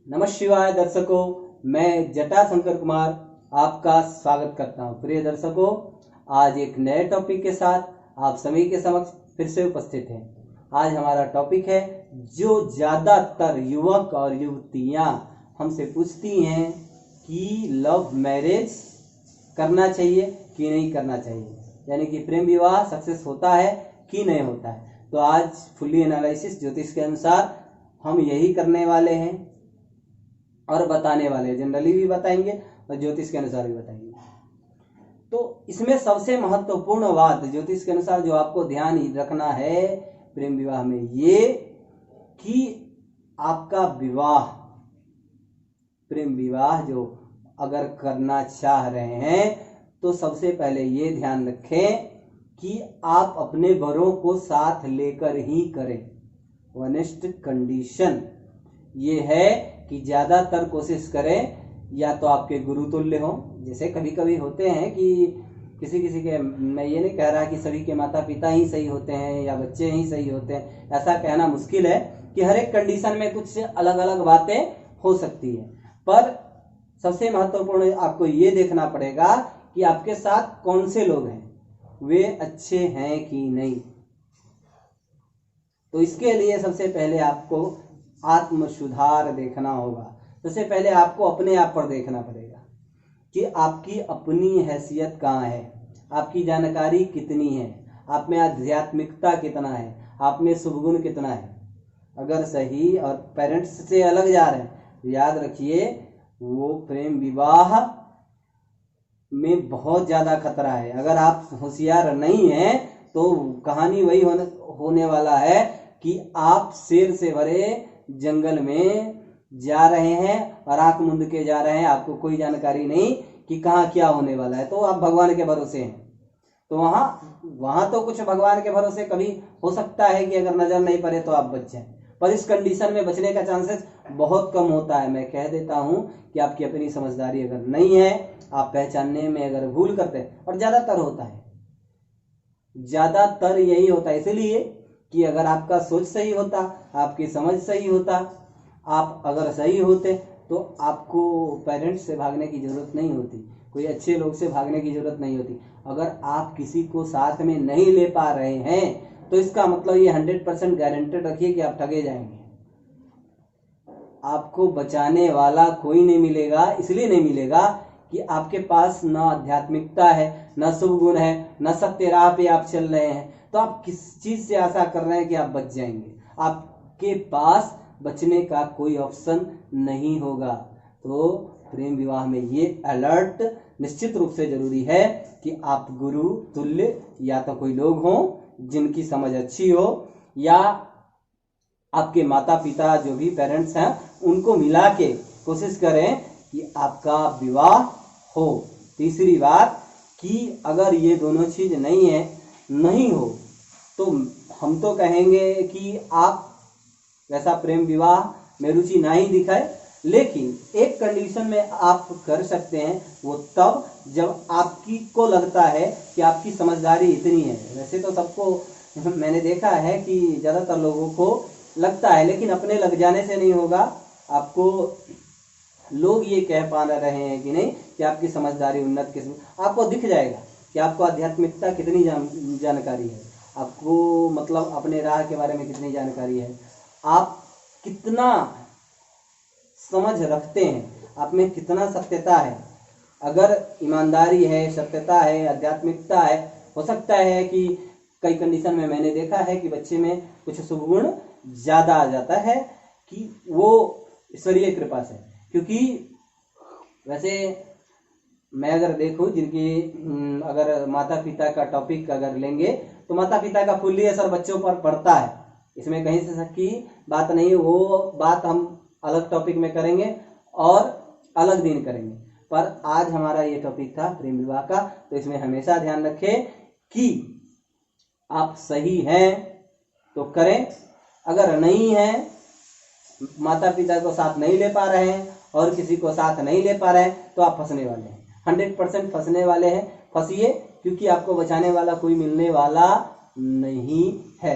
नमः शिवाय दर्शकों, मैं जटा शंकर कुमार आपका स्वागत करता हूं। प्रिय दर्शकों, आज एक नए टॉपिक के साथ आप सभी के समक्ष फिर से उपस्थित हैं। आज हमारा टॉपिक है जो ज्यादातर युवक और युवतियां हमसे पूछती हैं कि लव मैरिज करना चाहिए कि नहीं करना चाहिए, यानी कि प्रेम विवाह सक्सेस होता है कि नहीं होता है। तो आज फुल्ली एनालिसिस ज्योतिष के अनुसार हम यही करने वाले हैं और बताने वाले हैं। जनरली भी बताएंगे और ज्योतिष के अनुसार भी बताएंगे। तो इसमें सबसे महत्वपूर्ण बात ज्योतिष के अनुसार जो आपको ध्यान रखना है प्रेम विवाह में, ये कि आपका विवाह, प्रेम विवाह जो अगर करना चाह रहे हैं तो सबसे पहले ये ध्यान रखें कि आप अपने वरों को साथ लेकर ही करें। वनिष्ठ कंडीशन ये है कि ज्यादातर कोशिश करें या तो आपके गुरु तुल्य हो। जैसे कभी कभी होते हैं कि किसी के, मैं ये नहीं कह रहा कि सभी के माता पिता ही सही होते हैं या बच्चे ही सही होते हैं, ऐसा कहना मुश्किल है कि हर एक कंडीशन में कुछ अलग अलग बातें हो सकती है। पर सबसे महत्वपूर्ण आपको ये देखना पड़ेगा कि आपके साथ कौन से लोग हैं, वे अच्छे हैं कि नहीं। तो इसके लिए सबसे पहले आपको आत्म सुधार देखना होगा। सबसे पहले आपको अपने आप पर देखना पड़ेगा कि आपकी अपनी हैसियत कहाँ है, आपकी जानकारी कितनी है, आप में आध्यात्मिकता कितना है, आप में शुभ गुण कितना है। अगर सही और पेरेंट्स से अलग जा रहे हैं तो याद रखिए वो प्रेम विवाह में बहुत ज्यादा खतरा है। अगर आप होशियार नहीं हैं तो कहानी वही होने वाला है कि आप शेर से भरे जंगल में जा रहे हैं और आंख मूंद के जा रहे हैं, आपको कोई जानकारी नहीं कि कहाँ क्या होने वाला है। तो आप भगवान के भरोसे हैं। तो वहां तो कुछ भगवान के भरोसे कभी हो सकता है कि अगर नजर नहीं पड़े तो आप बच जाएं, पर इस कंडीशन में बचने का चांसेस बहुत कम होता है। मैं कह देता हूं कि आपकी अपनी समझदारी अगर नहीं है, आप पहचानने में अगर भूल करते हैं, और ज्यादातर होता है, ज्यादातर यही होता है। इसलिए कि अगर आपका सोच सही होता, आपकी समझ सही होता, आप अगर सही होते तो आपको पेरेंट्स से भागने की जरूरत नहीं होती, कोई अच्छे लोग से भागने की जरूरत नहीं होती। अगर आप किसी को साथ में नहीं ले पा रहे हैं तो इसका मतलब ये 100% गारंटेड रखिए कि आप ठगे जाएंगे। आपको बचाने वाला कोई नहीं मिलेगा। इसलिए नहीं मिलेगा कि आपके पास न आध्यात्मिकता है, न शुभ गुण है, न सत्य राह पे आप चल रहे हैं। तो आप किस चीज से आशा कर रहे हैं कि आप बच जाएंगे? आपके पास बचने का कोई ऑप्शन नहीं होगा। तो प्रेम विवाह में ये अलर्ट निश्चित रूप से जरूरी है कि आप गुरु तुल्य या तो कोई लोग हों जिनकी समझ अच्छी हो, या आपके माता पिता जो भी पेरेंट्स हैं उनको मिला के कोशिश करें कि आपका विवाह हो। तीसरी बात कि अगर ये दोनों चीज नहीं हो तो हम तो कहेंगे कि आप वैसा प्रेम विवाह में रुचि ना ही दिखाए, लेकिन एक कंडीशन में आप कर सकते हैं, वो तब जब आपकी को लगता है कि आपकी समझदारी इतनी है। वैसे तो सबको मैंने देखा है कि ज्यादातर लोगों को लगता है, लेकिन अपने लग जाने से नहीं होगा। आपको लोग ये कह पा रहे हैं कि नहीं कि आपकी समझदारी उन्नत किस्म, आपको दिख जाएगा कि आपको आध्यात्मिकता कितनी जानकारी है, आपको मतलब अपने राह के बारे में कितनी जानकारी है, आप कितना समझ रखते हैं, आप में कितना सत्यता है। अगर ईमानदारी है, सत्यता है, आध्यात्मिकता है, हो सकता है कि कई कंडीशन में मैंने देखा है कि बच्चे में कुछ शुभ गुण ज्यादा आ जाता है कि वो ईश्वरीय कृपा से। क्योंकि वैसे मैं अगर देखूं जिनकी अगर माता पिता का टॉपिक अगर लेंगे तो माता पिता का फुल्ली असर बच्चों पर पड़ता है, इसमें कहीं से शक की बात नहीं है। वो बात हम अलग टॉपिक में करेंगे और अलग दिन करेंगे, पर आज हमारा ये टॉपिक था प्रेम विवाह का। तो इसमें हमेशा ध्यान रखें कि आप सही हैं तो करें, अगर नहीं है, माता पिता को साथ नहीं ले पा रहे हैं और किसी को साथ नहीं ले पा रहे हैं, तो आप फंसने वाले हैं, 100% फंसने वाले हैं। फंसिए, क्योंकि आपको बचाने वाला कोई मिलने वाला नहीं है।